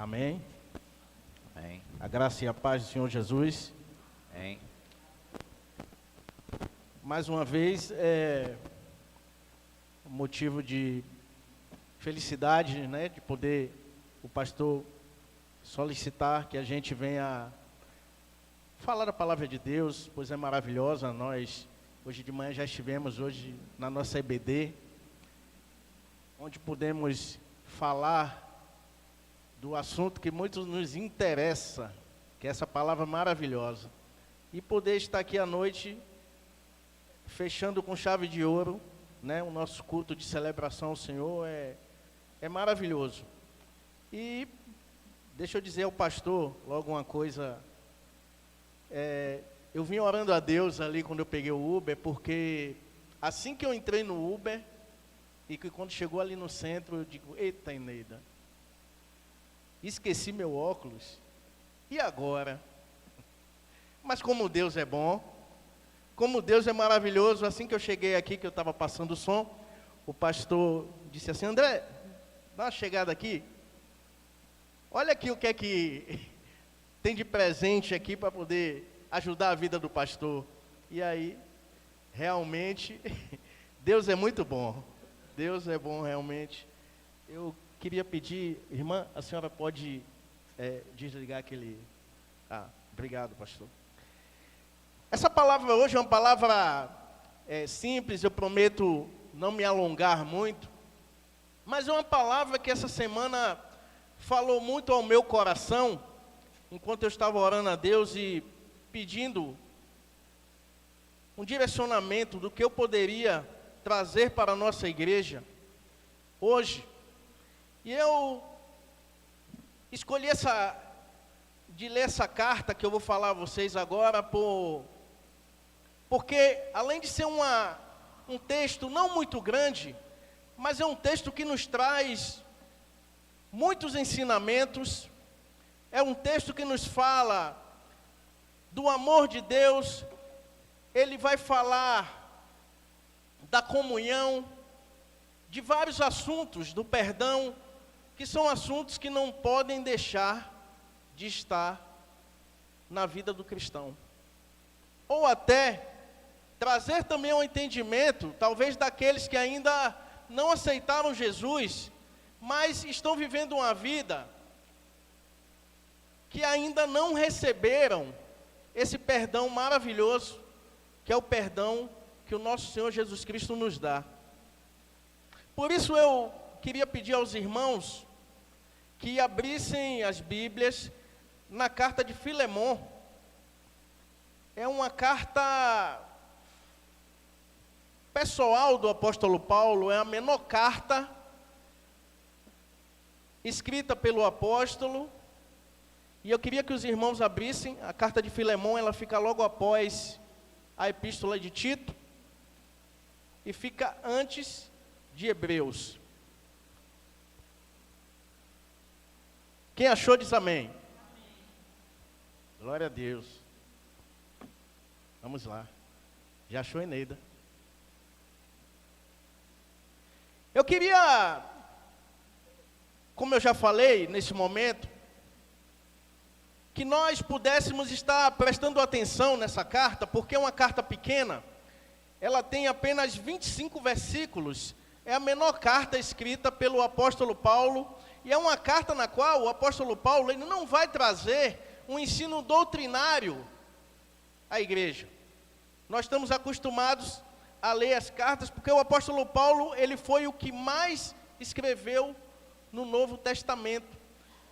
Amém? Amém. A graça e a paz do Senhor Jesus. Amém. Mais uma vez, é motivo de felicidade, né, de poder o pastor solicitar que a gente venha falar a palavra de Deus, pois é maravilhosa. Nós, hoje de manhã, já estivemos hoje na nossa EBD, onde podemos falar do assunto que muito nos interessa, que é essa palavra maravilhosa. E poder estar aqui à noite, fechando com chave de ouro, né, o nosso culto de celebração ao Senhor é maravilhoso. E deixa eu dizer ao pastor logo uma coisa. Eu vim orando a Deus ali quando eu peguei o Uber, porque assim que eu entrei no Uber, e que quando chegou ali no centro, eu digo, eita, Eneida, esqueci meu óculos, e agora? Mas como Deus é bom, como Deus é maravilhoso. Assim que eu cheguei aqui, que eu estava passando o som, o pastor disse assim, André, dá uma chegada aqui, olha aqui o que é que tem de presente aqui para poder ajudar a vida do pastor. E aí, realmente, Deus é muito bom, Deus é bom realmente. Eu queria pedir, irmã, a senhora pode desligar aquele... obrigado, pastor. Essa palavra hoje é uma palavra simples, eu prometo não me alongar muito, mas é uma palavra que essa semana falou muito ao meu coração, enquanto eu estava orando a Deus e pedindo um direcionamento do que eu poderia trazer para a nossa igreja hoje. E eu escolhi de ler essa carta que eu vou falar a vocês agora, porque além de ser um texto não muito grande, mas é um texto que nos traz muitos ensinamentos, é um texto que nos fala do amor de Deus, ele vai falar da comunhão, de vários assuntos, do perdão, que são assuntos que não podem deixar de estar na vida do cristão. Ou até trazer também um entendimento, talvez daqueles que ainda não aceitaram Jesus, mas estão vivendo uma vida que ainda não receberam esse perdão maravilhoso, que é o perdão que o nosso Senhor Jesus Cristo nos dá. Por isso eu queria pedir aos irmãos que abrissem as Bíblias na carta de Filemon. É uma carta pessoal do apóstolo Paulo, é a menor carta escrita pelo apóstolo. E eu queria que os irmãos abrissem a carta de Filemon, ela fica logo após a epístola de Tito e fica antes de Hebreus. Quem achou diz amém. Amém. Glória a Deus. Vamos lá. Já achou, Eneida? Eu queria, como eu já falei nesse momento, que nós pudéssemos estar prestando atenção nessa carta, porque é uma carta pequena, ela tem apenas 25 versículos, é a menor carta escrita pelo apóstolo Paulo, e é uma carta na qual o apóstolo Paulo ele não vai trazer um ensino doutrinário à igreja. Nós estamos acostumados a ler as cartas, porque o apóstolo Paulo ele foi o que mais escreveu no Novo Testamento.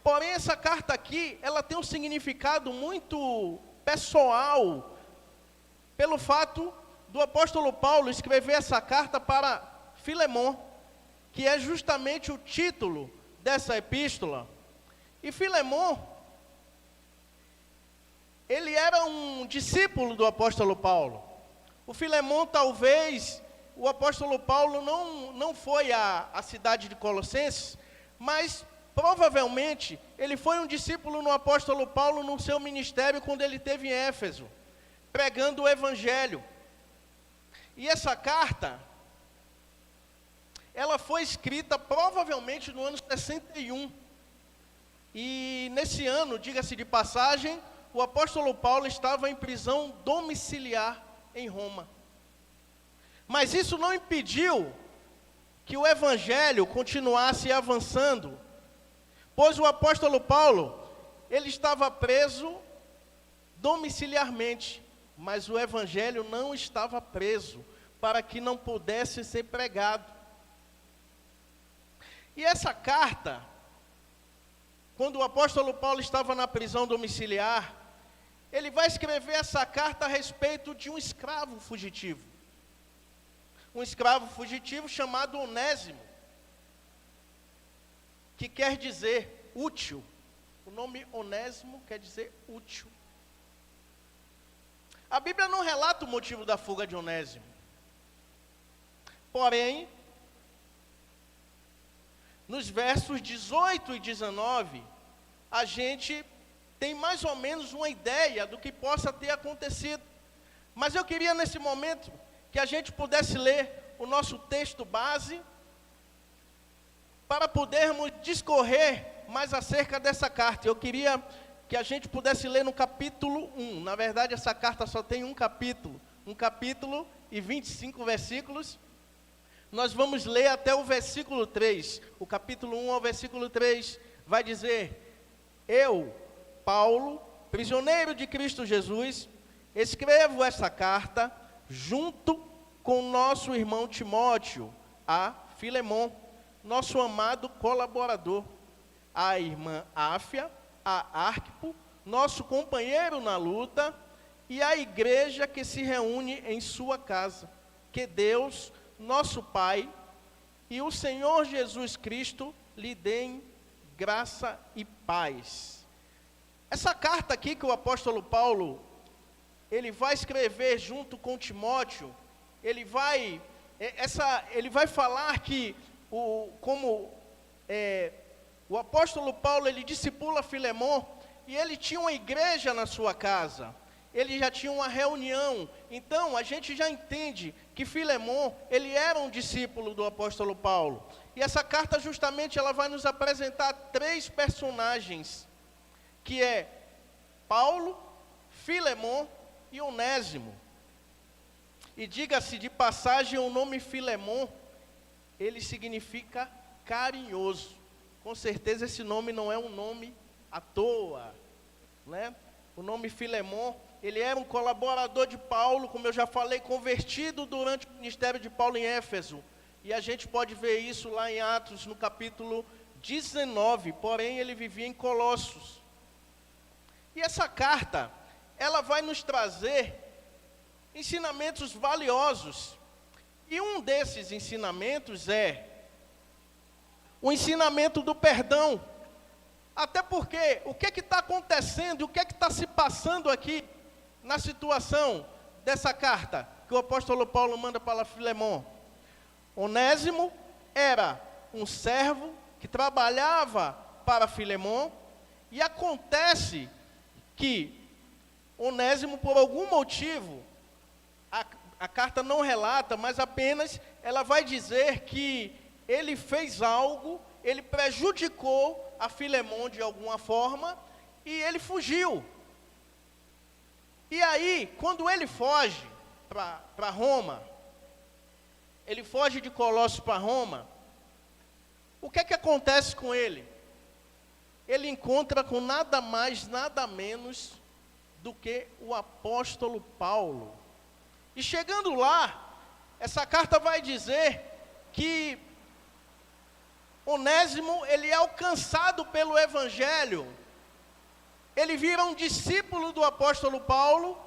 Porém, essa carta aqui, ela tem um significado muito pessoal, pelo fato do apóstolo Paulo escrever essa carta para Filemon, que é justamente o título dessa epístola. E Filemon, ele era um discípulo do apóstolo Paulo. O Filemon, talvez, o apóstolo Paulo não foi à cidade de Colossenses, mas provavelmente ele foi um discípulo no apóstolo Paulo no seu ministério quando ele esteve em Éfeso, pregando o evangelho. E essa carta, ela foi escrita provavelmente no ano 61. E nesse ano, diga-se de passagem, o apóstolo Paulo estava em prisão domiciliar em Roma. Mas isso não impediu que o evangelho continuasse avançando, pois o apóstolo Paulo, ele estava preso domiciliarmente, mas o evangelho não estava preso, para que não pudesse ser pregado. E essa carta, quando o apóstolo Paulo estava na prisão domiciliar, ele vai escrever essa carta a respeito de um escravo fugitivo. Um escravo fugitivo chamado Onésimo, que quer dizer útil. O nome Onésimo quer dizer útil. A Bíblia não relata o motivo da fuga de Onésimo. Porém, nos versos 18 e 19, a gente tem mais ou menos uma ideia do que possa ter acontecido. Mas eu queria nesse momento que a gente pudesse ler o nosso texto base, para podermos discorrer mais acerca dessa carta. Eu queria que a gente pudesse ler no capítulo 1. Na verdade, essa carta só tem um capítulo e 25 versículos. Nós vamos ler até o versículo 3. O capítulo 1 ao versículo 3 vai dizer: Eu, Paulo, prisioneiro de Cristo Jesus, escrevo essa carta junto com nosso irmão Timóteo, a Filemon, nosso amado colaborador, a irmã Áfia, a Arquipo, nosso companheiro na luta, e a igreja que se reúne em sua casa. Que Deus, nosso Pai, e o Senhor Jesus Cristo lhe deem graça e paz. Essa carta aqui que o apóstolo Paulo, ele vai escrever junto com Timóteo, ele vai falar que, o apóstolo Paulo, ele discipula Filemon, e ele tinha uma igreja na sua casa, ele já tinha uma reunião. Então, a gente já entende que Filemon, ele era um discípulo do apóstolo Paulo. E essa carta, justamente, ela vai nos apresentar 3 personagens, que é Paulo, Filemon e Onésimo. E diga-se de passagem, o nome Filemon, ele significa carinhoso. Com certeza esse nome não é um nome à toa, né? O nome Filemon, ele era um colaborador de Paulo, como eu já falei, convertido durante o ministério de Paulo em Éfeso. E a gente pode ver isso lá em Atos, no capítulo 19, porém ele vivia em Colossos. E essa carta, ela vai nos trazer ensinamentos valiosos. E um desses ensinamentos é o ensinamento do perdão. Até porque, o que está acontecendo, o que está se passando aqui na situação dessa carta que o apóstolo Paulo manda para Filemon? Onésimo era um servo que trabalhava para Filemon, e acontece que Onésimo, por algum motivo, a carta não relata, mas apenas ela vai dizer que ele fez algo, ele prejudicou a Filemon de alguma forma, e ele fugiu. E aí, quando ele foge para Roma, ele foge de Colossos para Roma, o que acontece com ele? Ele encontra com nada mais, nada menos do que o apóstolo Paulo. E chegando lá, essa carta vai dizer que Onésimo, ele é alcançado pelo evangelho, ele vira um discípulo do apóstolo Paulo,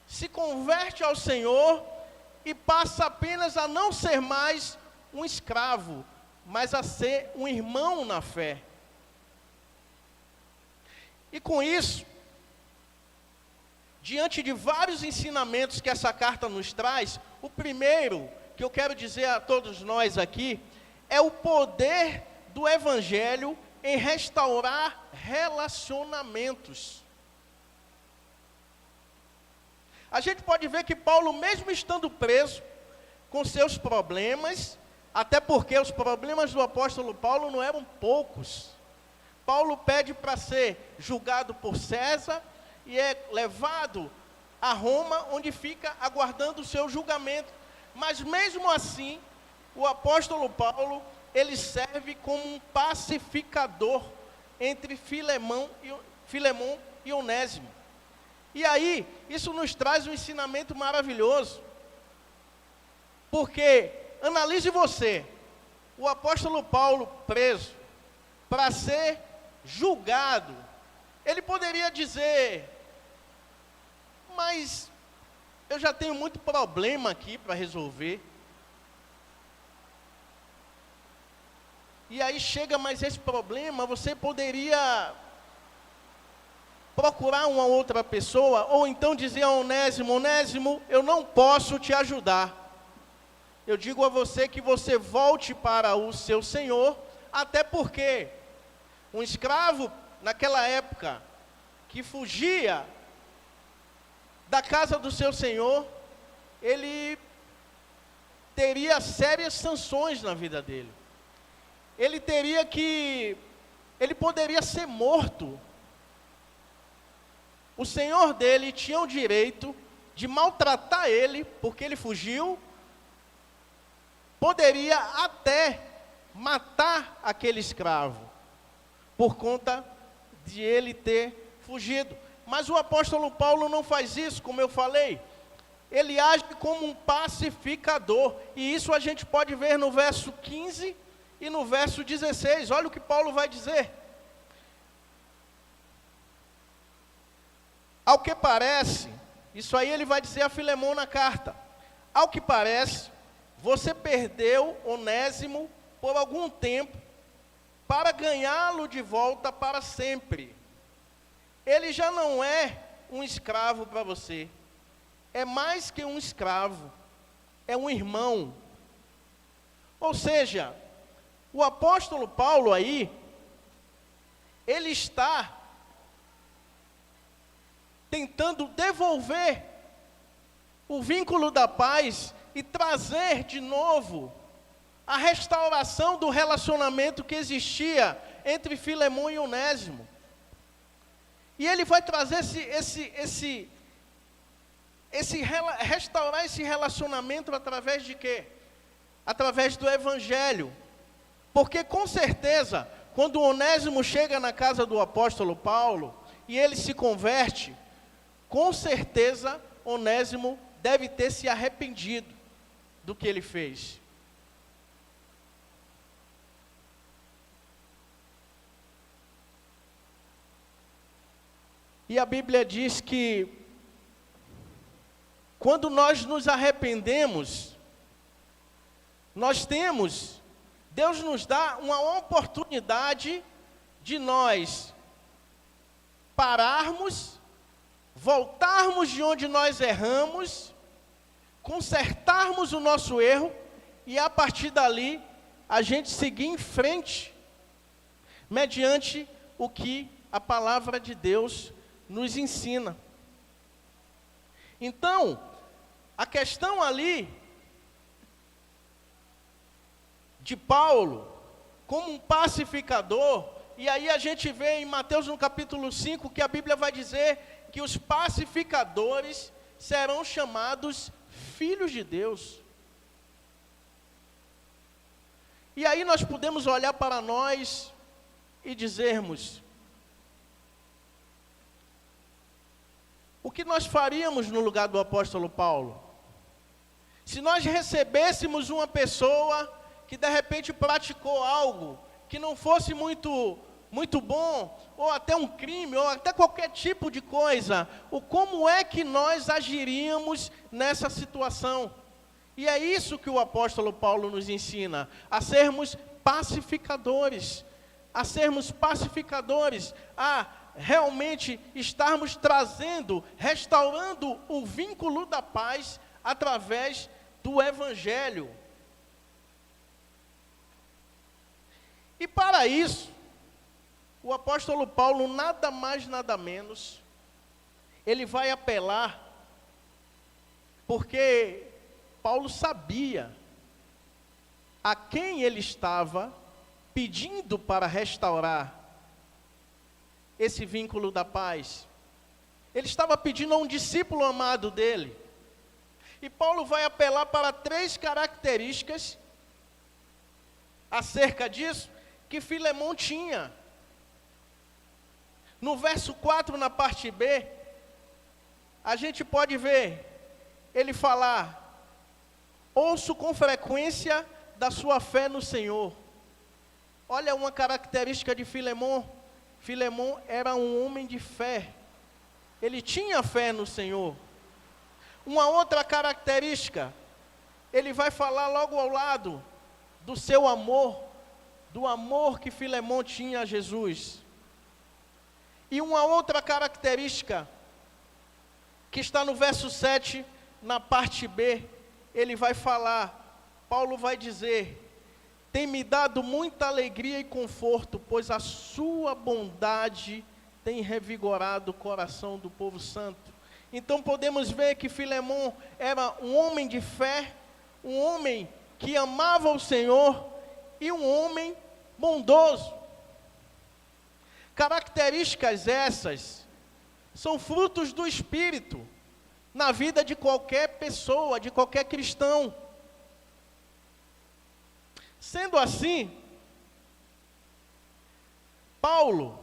se converte ao Senhor e passa apenas a não ser mais um escravo, mas a ser um irmão na fé. E com isso, diante de vários ensinamentos que essa carta nos traz, o primeiro que eu quero dizer a todos nós aqui é o poder do evangelho em restaurar relacionamentos. A gente pode ver que Paulo, mesmo estando preso, com seus problemas, até porque os problemas do apóstolo Paulo não eram poucos. Paulo pede para ser julgado por César e é levado a Roma, onde fica aguardando o seu julgamento. Mas mesmo assim, o apóstolo Paulo, ele serve como um pacificador entre Filemão e Onésimo. E aí, isso nos traz um ensinamento maravilhoso. Porque, analise você, o apóstolo Paulo preso, para ser julgado, ele poderia dizer: mas eu já tenho muito problema aqui para resolver. E aí chega mais esse problema, você poderia procurar uma outra pessoa, ou então dizer a Onésimo: Onésimo, eu não posso te ajudar. Eu digo a você que você volte para o seu senhor, até porque um escravo, naquela época, que fugia da casa do seu senhor, ele teria sérias sanções na vida dele. Ele poderia ser morto. O senhor dele tinha o direito de maltratar ele, porque ele fugiu, poderia até matar aquele escravo, por conta de ele ter fugido. Mas o apóstolo Paulo não faz isso, como eu falei. Ele age como um pacificador, e isso a gente pode ver no verso 15 e no verso 16, olha o que Paulo vai dizer. Ao que parece, isso aí ele vai dizer a Filemão na carta. Ao que parece, você perdeu Onésimo por algum tempo, para ganhá-lo de volta para sempre. Ele já não é um escravo para você. É mais que um escravo, é um irmão. Ou seja, o apóstolo Paulo aí, ele está tentando devolver o vínculo da paz e trazer de novo a restauração do relacionamento que existia entre Filemão e Onésimo. E ele vai trazer restaurar esse relacionamento através de quê? Através do Evangelho. Porque com certeza, quando Onésimo chega na casa do apóstolo Paulo, e ele se converte, com certeza Onésimo deve ter se arrependido do que ele fez. E a Bíblia diz que quando nós nos arrependemos, Deus nos dá uma oportunidade de nós pararmos, voltarmos de onde nós erramos, consertarmos o nosso erro e a partir dali a gente seguir em frente, mediante o que a palavra de Deus nos ensina. Então, a questão ali de Paulo, como um pacificador, e aí a gente vê em Mateus no capítulo 5, que a Bíblia vai dizer que os pacificadores serão chamados filhos de Deus. E aí nós podemos olhar para nós e dizermos: o que nós faríamos no lugar do apóstolo Paulo? Se nós recebêssemos uma pessoa que de repente praticou algo que não fosse muito bom, ou até um crime, ou até qualquer tipo de coisa, como é que nós agiríamos nessa situação? E é isso que o apóstolo Paulo nos ensina, a sermos pacificadores, a realmente estarmos restaurando o vínculo da paz através do Evangelho. E para isso, o apóstolo Paulo, nada mais, nada menos, ele vai apelar, porque Paulo sabia a quem ele estava pedindo para restaurar esse vínculo da paz. Ele estava pedindo a um discípulo amado dele. E Paulo vai apelar para 3 características acerca disso que Filemão tinha. No verso 4, na parte B, a gente pode ver ele falar: ouço com frequência da sua fé no Senhor. Olha uma característica de Filemão. Filemão era um homem de fé. Ele tinha fé no Senhor. Uma outra característica, ele vai falar logo ao lado do seu amor, do amor que Filemão tinha a Jesus. E uma outra característica, que está no verso 7, na parte B, ele vai falar, Paulo vai dizer: tem me dado muita alegria e conforto, pois a sua bondade tem revigorado o coração do povo santo. Então podemos ver que Filemão era um homem de fé, um homem que amava o Senhor e um homem bondoso. Características essas são frutos do Espírito na vida de qualquer pessoa, de qualquer cristão. Sendo assim, Paulo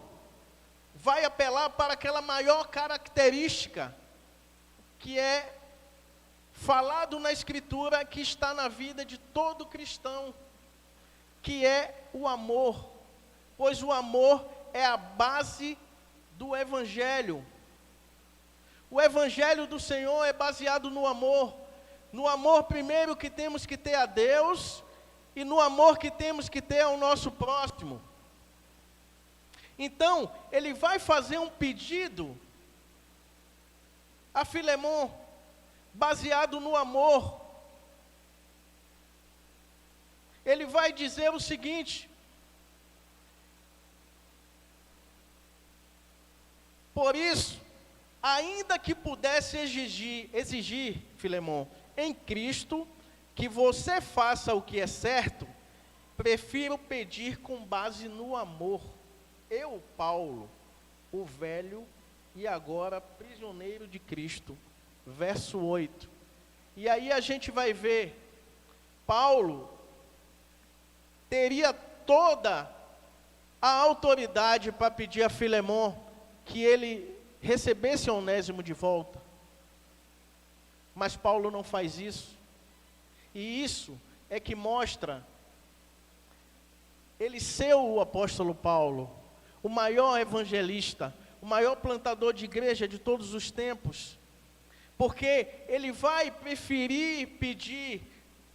vai apelar para aquela maior característica que é falado na Escritura, que está na vida de todo cristão, que é o amor, pois o amor é a base do Evangelho. O Evangelho do Senhor é baseado no amor primeiro que temos que ter a Deus, e no amor que temos que ter ao nosso próximo. Então, ele vai fazer um pedido a Filemão, baseado no amor. Ele vai dizer o seguinte: por isso, ainda que pudesse exigir, Filemão, em Cristo, que você faça o que é certo, prefiro pedir com base no amor. Eu, Paulo, o velho e agora prisioneiro de Cristo. Verso 8. E aí a gente vai ver, Paulo teria toda a autoridade para pedir a Filemão que ele recebesse Onésimo de volta. Mas Paulo não faz isso. E isso é que mostra ele ser o apóstolo Paulo, o maior evangelista, o maior plantador de igreja de todos os tempos, porque ele vai preferir pedir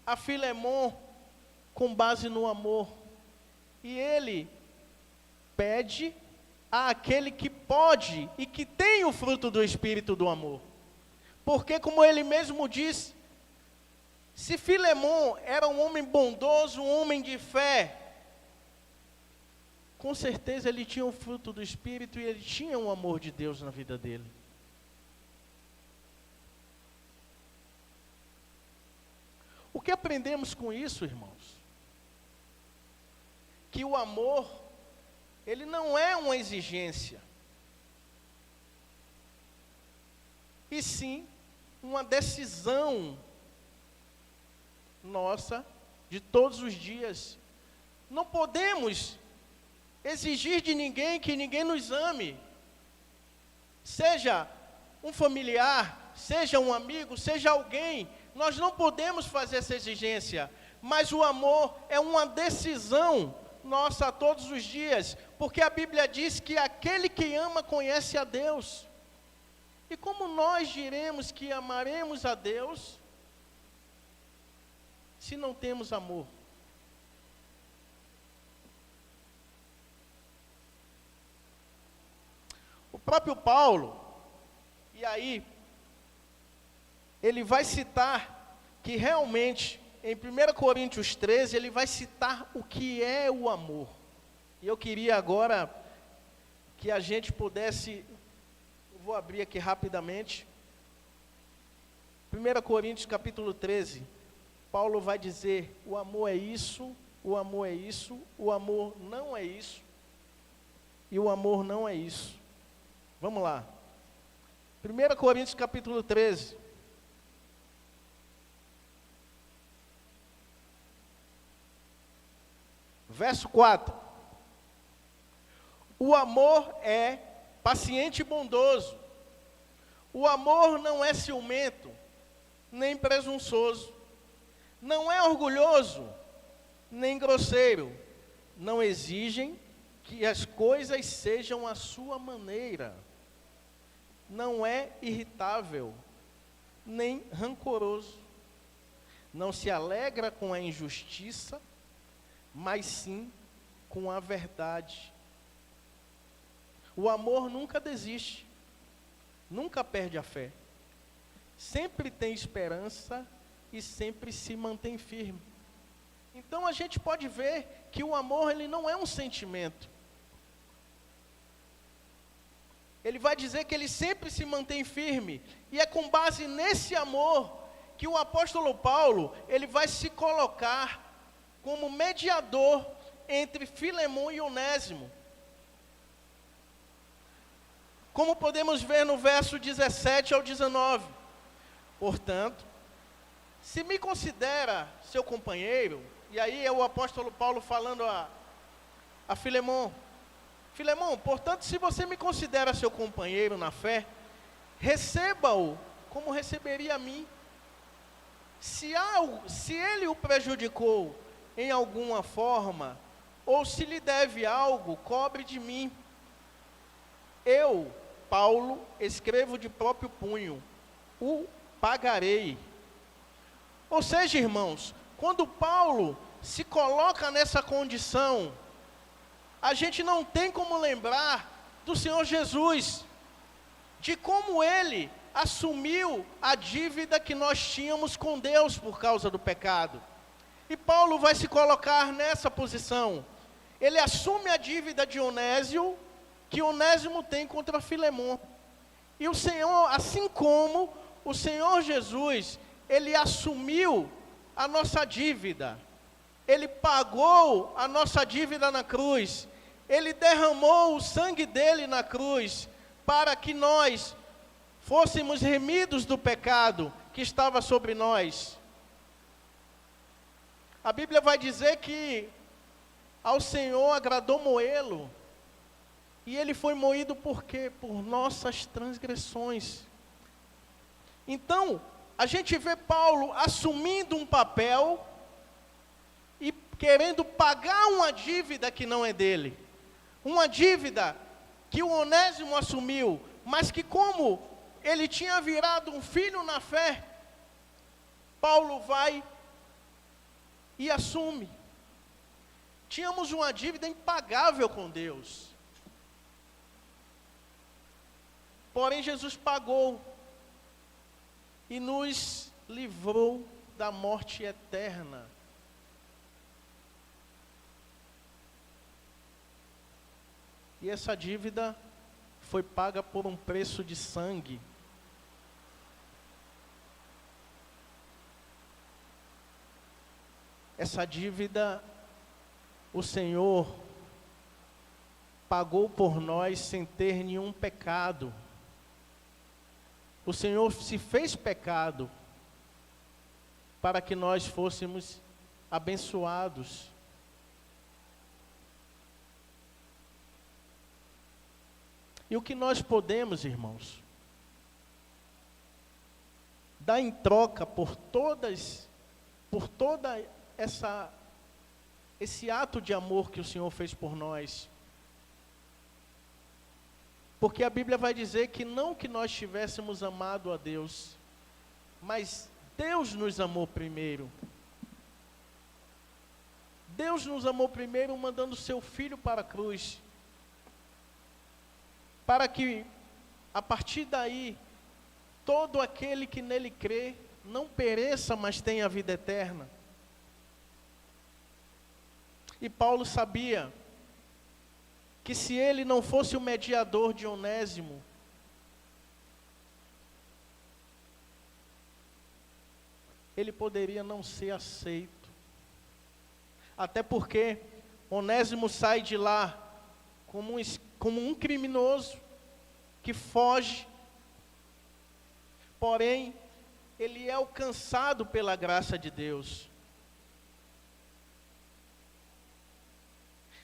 a Filemão com base no amor, e ele pede àquele que pode e que tem o fruto do Espírito do amor, porque como ele mesmo diz, se Filemão era um homem bondoso, um homem de fé, com certeza ele tinha o fruto do Espírito e ele tinha o amor de Deus na vida dele. O que aprendemos com isso, irmãos? Que o amor, ele não é uma exigência, e sim uma decisão nossa de todos os dias. Não podemos exigir de ninguém que ninguém nos ame, seja um familiar, seja um amigo, seja alguém. Nós não podemos fazer essa exigência, mas o amor é uma decisão nossa todos os dias, porque a Bíblia diz que aquele que ama conhece a Deus. E como nós diremos que amaremos a Deus se não temos amor? O próprio Paulo, e aí, ele vai citar que realmente, em 1 Coríntios 13, ele vai citar o que é o amor. E eu queria agora que a gente pudesse, eu vou abrir aqui rapidamente, 1 Coríntios capítulo 13, Paulo vai dizer, o amor é isso, o amor é isso, o amor não é isso. E o amor não é isso. Vamos lá. 1 Coríntios capítulo 13. Verso 4. O amor é paciente e bondoso. O amor não é ciumento, nem presunçoso. Não é orgulhoso, nem grosseiro. Não exigem que as coisas sejam à sua maneira. Não é irritável, nem rancoroso. Não se alegra com a injustiça, mas sim com a verdade. O amor nunca desiste, nunca perde a fé. Sempre tem esperança e sempre se mantém firme. Então a gente pode ver que o amor, ele não é um sentimento. Ele vai dizer que ele sempre se mantém firme. E é com base nesse amor que o apóstolo Paulo, ele vai se colocar como mediador entre Filemon e Onésimo. Como podemos ver no verso 17 ao 19. Portanto, se me considera seu companheiro, e aí é o apóstolo Paulo falando a Filemon. Filemon, portanto, se você me considera seu companheiro na fé, receba-o como receberia a mim. Se ele o prejudicou em alguma forma, ou se lhe deve algo, cobre de mim. Eu, Paulo, escrevo de próprio punho, o pagarei. Ou seja, irmãos, quando Paulo se coloca nessa condição, a gente não tem como lembrar do Senhor Jesus, de como Ele assumiu a dívida que nós tínhamos com Deus por causa do pecado. E Paulo vai se colocar nessa posição. Ele assume a dívida de Onésio, que Onésimo tem contra Filemon. E o Senhor, assim como o Senhor Jesus, Ele assumiu a nossa dívida. Ele pagou a nossa dívida na cruz. Ele derramou o sangue dele na cruz, para que nós fôssemos remidos do pecado que estava sobre nós. A Bíblia vai dizer que ao Senhor agradou moê-lo. E ele foi moído por quê? Por nossas transgressões. Então, a gente vê Paulo assumindo um papel e querendo pagar uma dívida que não é dele. Uma dívida que o Onésimo assumiu, mas que como ele tinha virado um filho na fé, Paulo vai e assume. Tínhamos uma dívida impagável com Deus. Porém, Jesus pagou e nos livrou da morte eterna. E essa dívida foi paga por um preço de sangue. Essa dívida, o Senhor pagou por nós sem ter nenhum pecado. O Senhor se fez pecado para que nós fôssemos abençoados. E o que nós podemos, irmãos, dar em troca por toda esse ato de amor que o Senhor fez por nós. Porque a Bíblia vai dizer que não que nós tivéssemos amado a Deus, mas Deus nos amou primeiro. Deus nos amou primeiro mandando seu Filho para a cruz, para que, a partir daí, todo aquele que nele crê, não pereça, mas tenha a vida eterna. E Paulo sabia que se ele não fosse o mediador de Onésimo, ele poderia não ser aceito. Até porque Onésimo sai de lá como um criminoso que foge, porém, ele é alcançado pela graça de Deus.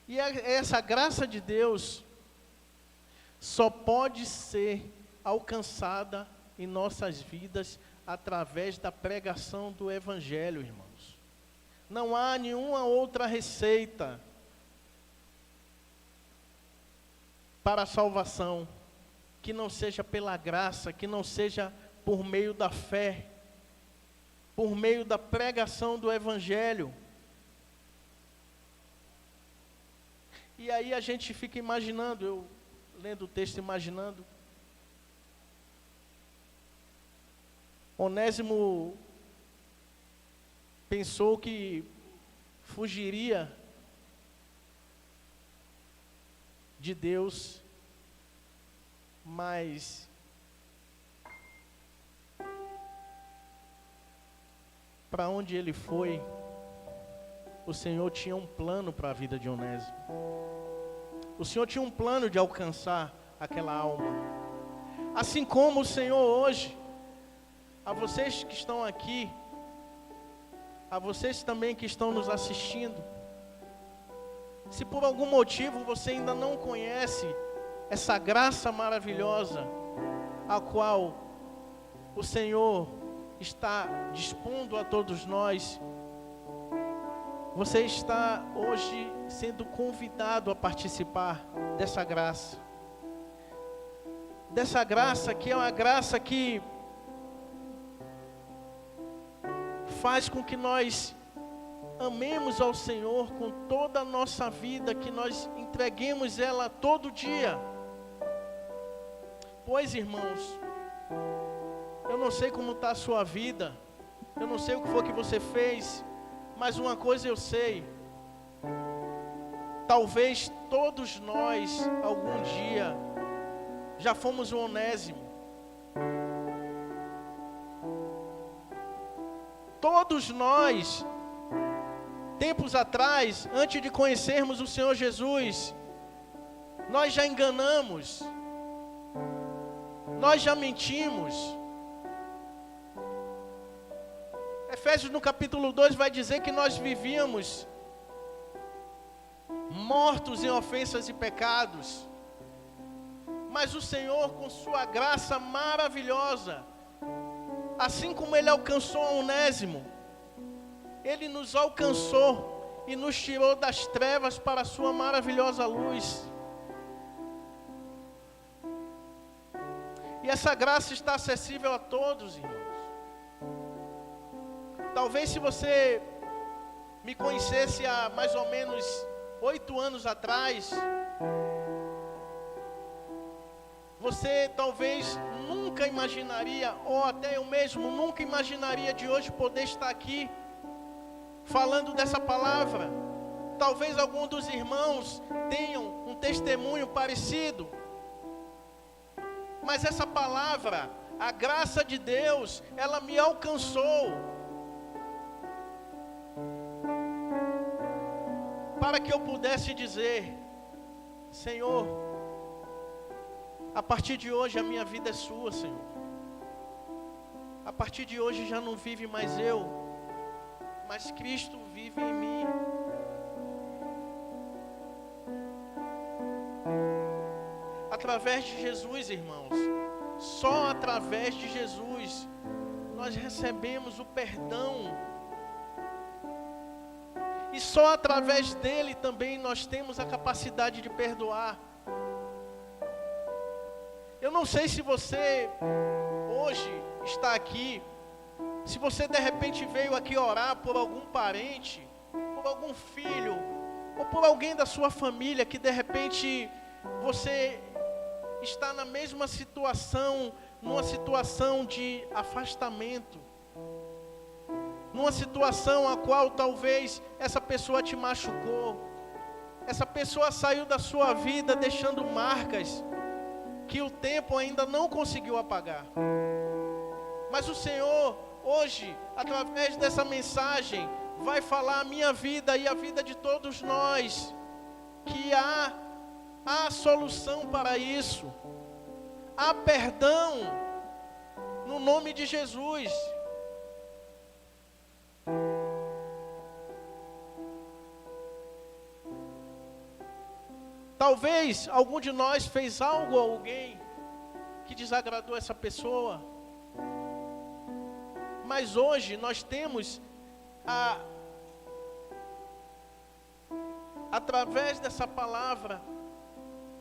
E essa graça de Deus só pode ser alcançada em nossas vidas através da pregação do Evangelho, irmãos. Não há nenhuma outra receita para a salvação que não seja pela graça, que não seja por meio da fé, por meio da pregação do Evangelho. E aí a gente fica imaginando, eu lendo o texto imaginando, Onésimo pensou que fugiria de Deus, mas para onde ele foi, o Senhor tinha um plano para a vida de Onésimo. O Senhor tinha um plano de alcançar aquela alma. Assim como o Senhor hoje, a vocês que estão aqui, a vocês também que estão nos assistindo, se por algum motivo você ainda não conhece essa graça maravilhosa, a qual o Senhor está dispondo a todos nós, você está hoje sendo convidado a participar dessa graça. Dessa graça que é uma graça que faz com que nós amemos ao Senhor com toda a nossa vida, que nós entreguemos ela todo dia. Pois, irmãos, eu não sei como está a sua vida, eu não sei o que foi que você fez, mas uma coisa eu sei, talvez todos nós, algum dia, já fomos o Onésimo. Todos nós, tempos atrás, antes de conhecermos o Senhor Jesus, nós já enganamos, nós já mentimos. Efésios no capítulo 2 vai dizer que nós vivíamos mortos em ofensas e pecados, mas o Senhor, com sua graça maravilhosa, assim como Ele alcançou a Onésimo, Ele nos alcançou e nos tirou das trevas para a sua maravilhosa luz. E essa graça está acessível a todos, irmãos. Talvez se você me conhecesse há mais ou menos 8 anos atrás, você talvez nunca imaginaria, ou até eu mesmo nunca imaginaria de hoje poder estar aqui falando dessa palavra. Talvez algum dos irmãos tenham um testemunho parecido, mas essa palavra, a graça de Deus, ela me alcançou para que eu pudesse dizer: Senhor, a partir de hoje a minha vida é sua, Senhor. A partir de hoje já não vive mais eu, mas Cristo vive em mim. Através de Jesus, irmãos, só através de Jesus nós recebemos o perdão. E só através dele também nós temos a capacidade de perdoar. Eu não sei se você hoje está aqui, se você de repente veio aqui orar por algum parente, por algum filho, ou por alguém da sua família que de repente você está na mesma situação, numa situação de afastamento, numa situação a qual talvez essa pessoa te machucou, essa pessoa saiu da sua vida deixando marcas que o tempo ainda não conseguiu apagar. Mas o Senhor hoje, através dessa mensagem, vai falar a minha vida e a vida de todos nós, que há Há solução para isso. Há perdão no nome de Jesus. Talvez algum de nós fez algo a alguém que desagradou essa pessoa. Mas hoje nós temos através dessa palavra,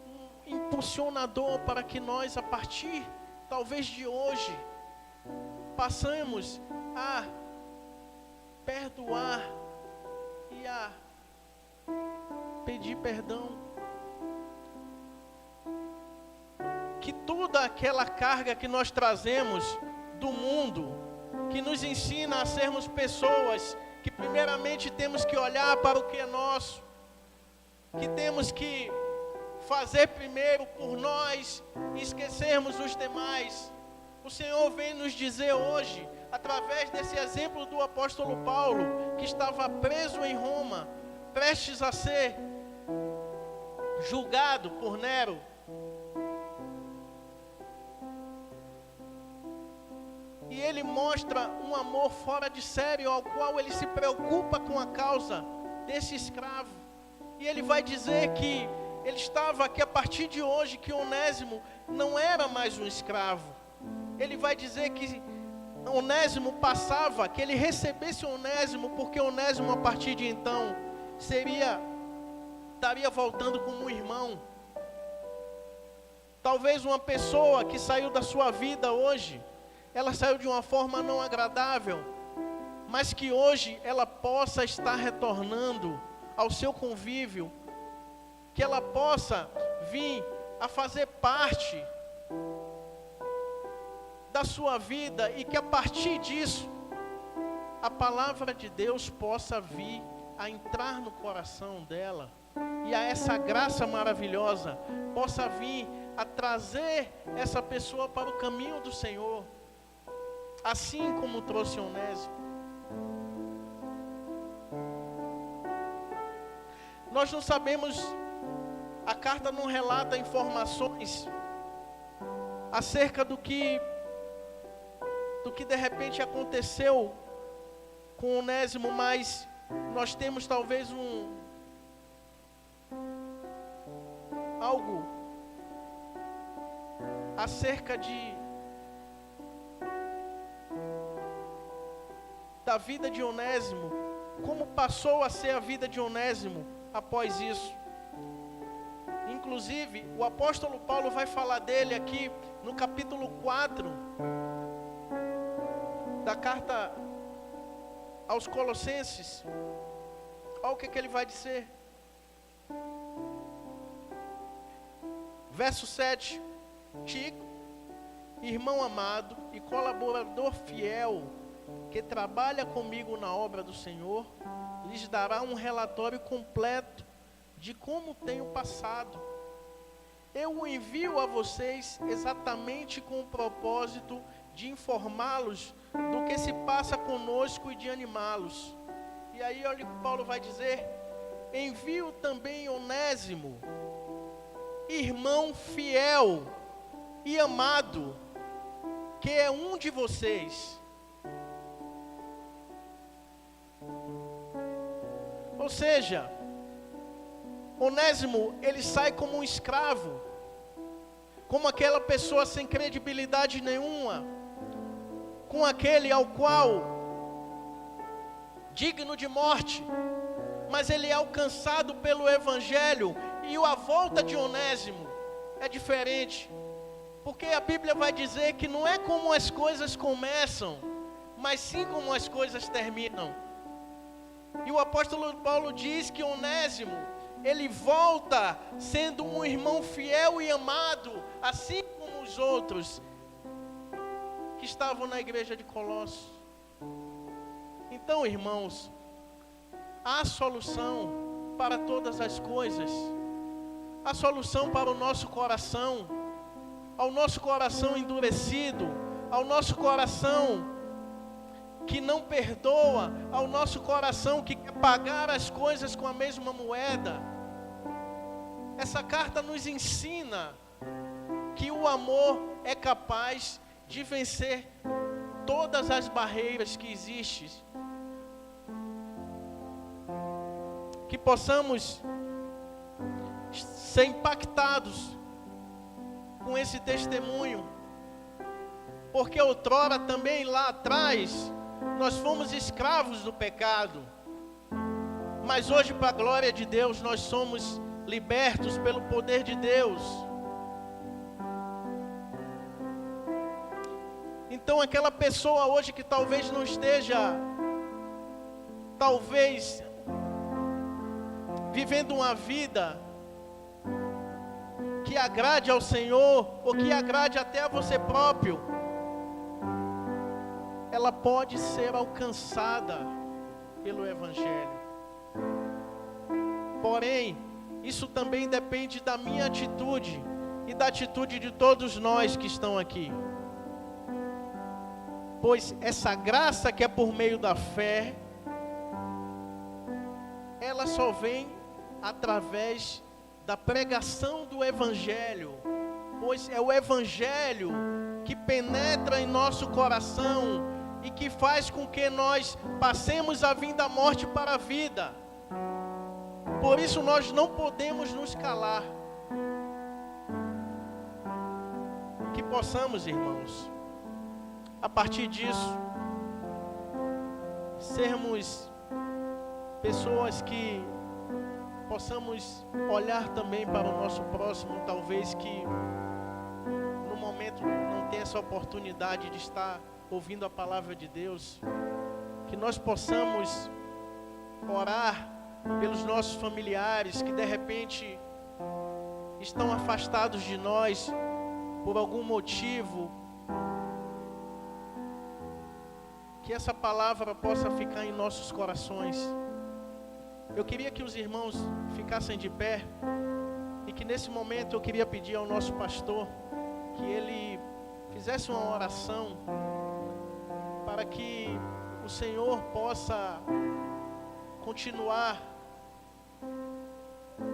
um impulsionador para que nós, a partir, talvez de hoje, passamos a perdoar e a pedir perdão. Que toda aquela carga que nós trazemos do mundo, que nos ensina a sermos pessoas que primeiramente temos que olhar para o que é nosso, que temos que fazer primeiro por nós e esquecermos os demais. O Senhor vem nos dizer hoje, através desse exemplo do apóstolo Paulo, que estava preso em Roma, prestes a ser julgado por Nero. E ele mostra um amor fora de sério, ao qual ele se preocupa com a causa desse escravo. E ele vai dizer que ele estava aqui a partir de hoje, que Onésimo não era mais um escravo. Ele vai dizer que Onésimo passava, que ele recebesse Onésimo, porque Onésimo a partir de então estaria voltando como um irmão. Talvez uma pessoa que saiu da sua vida hoje, ela saiu de uma forma não agradável, mas que hoje ela possa estar retornando ao seu convívio, que ela possa vir a fazer parte da sua vida e que a partir disso, a palavra de Deus possa vir a entrar no coração dela e a essa graça maravilhosa possa vir a trazer essa pessoa para o caminho do Senhor. Assim como trouxe Onésimo. Nós não sabemos, a carta não relata informações acerca do que de repente aconteceu com Onésimo, mas nós temos talvez algo acerca da vida de Onésimo, como passou a ser a vida de Onésimo após isso. Inclusive, o apóstolo Paulo vai falar dele aqui no capítulo 4 da carta aos Colossenses. Olha o que ele vai dizer. Verso 7. Tico, irmão amado e colaborador fiel, que trabalha comigo na obra do Senhor, lhes dará um relatório completo de como tenho passado. Eu o envio a vocês exatamente com o propósito de informá-los do que se passa conosco e de animá-los. E aí olha o que Paulo vai dizer: envio também Onésimo, irmão fiel e amado, que é um de vocês. Ou seja, Onésimo, ele sai como um escravo, como aquela pessoa sem credibilidade nenhuma, com aquele ao qual digno de morte, mas ele é alcançado pelo Evangelho. E a volta de Onésimo é diferente, porque a Bíblia vai dizer que não é como as coisas começam, mas sim como as coisas terminam. E o apóstolo Paulo diz que Onésimo, ele volta sendo um irmão fiel e amado, assim como os outros que estavam na igreja de Colossos. Então, irmãos, há solução para todas as coisas. Há solução para o nosso coração, ao nosso coração endurecido, ao nosso coração que não perdoa, ao nosso coração que quer pagar as coisas com a mesma moeda. essa carta nos ensina que o amor é capaz de vencer todas as barreiras que existem. Que possamos ser impactados com esse testemunho, porque outrora também lá atrás nós fomos escravos do pecado, mas hoje, para a glória de Deus, nós somos libertos pelo poder de Deus. Então aquela pessoa hoje que talvez não esteja, vivendo uma vida que agrade ao Senhor, ou que agrade até a você próprio, ela pode ser alcançada pelo Evangelho. Porém, isso também depende da minha atitude e da atitude de todos nós que estão aqui. Pois essa graça que é por meio da fé, ela só vem através da pregação do Evangelho, pois é o Evangelho que penetra em nosso coração e que faz com que nós passemos a vir da morte para a vida. Por isso nós não podemos nos calar. Que possamos, irmãos, a partir disso, sermos pessoas que possamos olhar também para o nosso próximo, talvez que no momento não tenha essa oportunidade de estar ouvindo a palavra de Deus, que nós possamos orar pelos nossos familiares que de repente estão afastados de nós por algum motivo, que essa palavra possa ficar em nossos corações. Eu queria que os irmãos ficassem de pé, e que nesse momento eu queria pedir ao nosso pastor que ele fizesse uma oração para que o Senhor possa continuar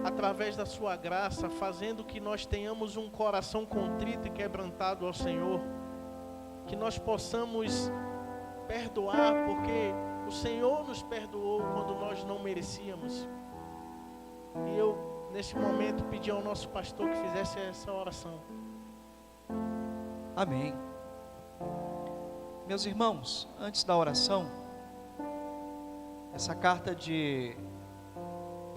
através da sua graça, fazendo que nós tenhamos um coração contrito e quebrantado ao Senhor, que nós possamos perdoar, porque o Senhor nos perdoou quando nós não merecíamos. E eu, nesse momento, pedi ao nosso pastor que fizesse essa oração. Amém. Meus irmãos, antes da oração, essa carta de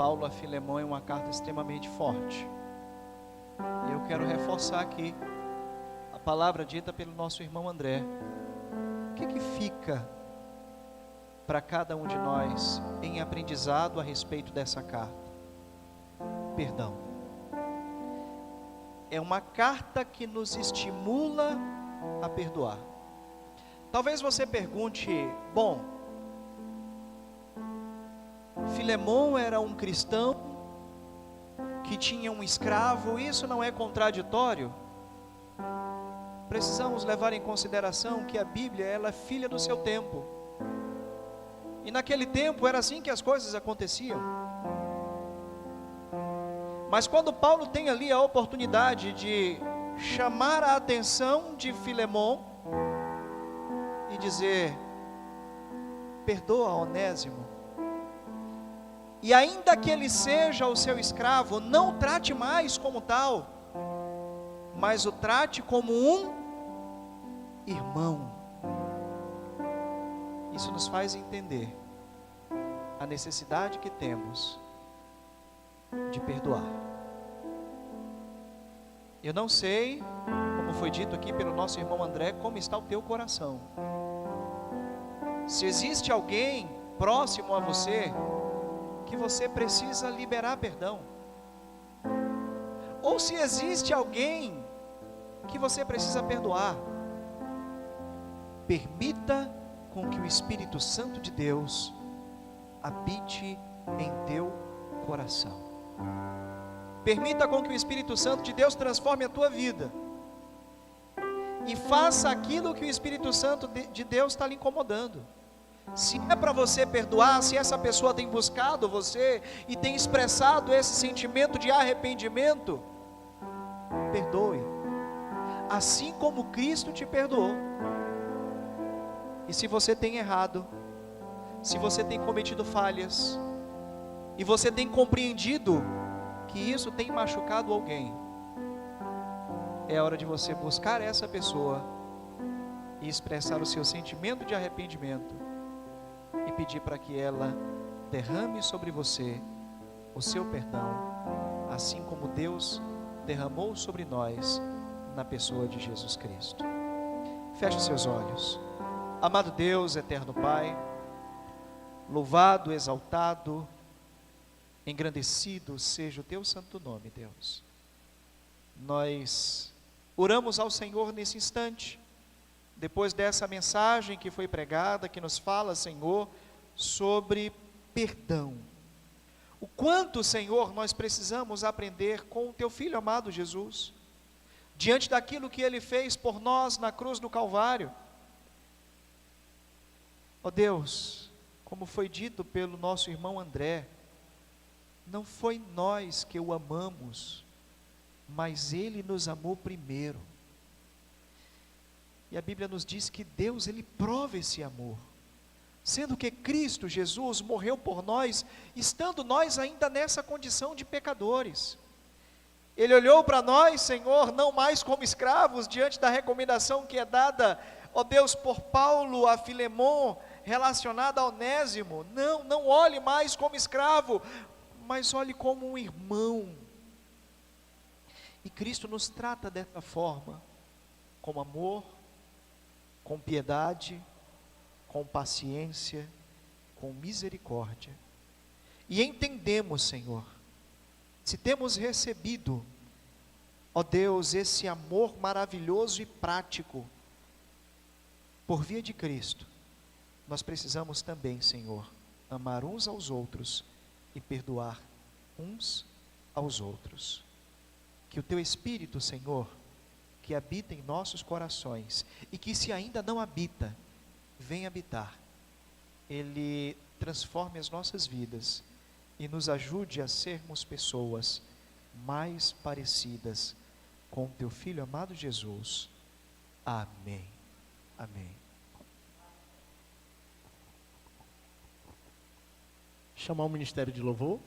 Paulo a Filemão é uma carta extremamente forte. E eu quero reforçar aqui a palavra dita pelo nosso irmão André. O que fica para cada um de nós em aprendizado a respeito dessa carta? Perdão. É uma carta que nos estimula a perdoar. Talvez você pergunte, bom, Filemão era um cristão que tinha um escravo, isso não é contraditório? Precisamos levar em consideração que a Bíblia, ela é filha do seu tempo. E naquele tempo era assim que as coisas aconteciam. Mas quando Paulo tem ali a oportunidade de chamar a atenção de Filemão e dizer, perdoa Onésimo, e ainda que ele seja o seu escravo, não o trate mais como tal, mas o trate como um irmão. Isso nos faz entender a necessidade que temos de perdoar. Eu não sei, como foi dito aqui pelo nosso irmão André, como está o teu coração. Se existe alguém próximo a você, que você precisa liberar perdão, ou se existe alguém que você precisa perdoar, permita com que o Espírito Santo de Deus habite em teu coração. Permita com que o Espírito Santo de Deus transforme a tua vida e faça aquilo que o Espírito Santo de Deus está lhe incomodando. Se é para você perdoar, se essa pessoa tem buscado você e tem expressado esse sentimento de arrependimento, perdoe, assim como Cristo te perdoou. E se você tem errado, se você tem cometido falhas, e você tem compreendido que isso tem machucado alguém, é hora de você buscar essa pessoa e expressar o seu sentimento de arrependimento e pedir para que ela derrame sobre você o seu perdão, assim como Deus derramou sobre nós na pessoa de Jesus Cristo. Feche seus olhos. Amado Deus, eterno Pai, louvado, exaltado, engrandecido seja o teu santo nome, Deus. Nós oramos ao Senhor nesse instante, depois dessa mensagem que foi pregada, que nos fala, Senhor, sobre perdão. O quanto, Senhor, nós precisamos aprender com o teu Filho amado Jesus, diante daquilo que Ele fez por nós na cruz do Calvário. Ó Deus, como foi dito pelo nosso irmão André, não foi nós que o amamos, mas Ele nos amou primeiro. E a Bíblia nos diz que Deus, Ele prova esse amor, sendo que Cristo Jesus morreu por nós, estando nós ainda nessa condição de pecadores. Ele olhou para nós, Senhor, não mais como escravos, diante da recomendação que é dada, ó Deus, por Paulo a Filemon, relacionada a Onésimo. Não olhe mais como escravo, mas olhe como um irmão. E Cristo nos trata dessa forma, com amor, com piedade, com paciência, com misericórdia. E entendemos, Senhor, se temos recebido, ó Deus, esse amor maravilhoso e prático, por via de Cristo, nós precisamos também, Senhor, amar uns aos outros e perdoar uns aos outros. Que o teu Espírito, Senhor, que habita em nossos corações, e que se ainda não habita, venha habitar, Ele transforme as nossas vidas, e nos ajude a sermos pessoas mais parecidas com o teu Filho amado Jesus. Amém. Amém. Chamar o ministério de louvor.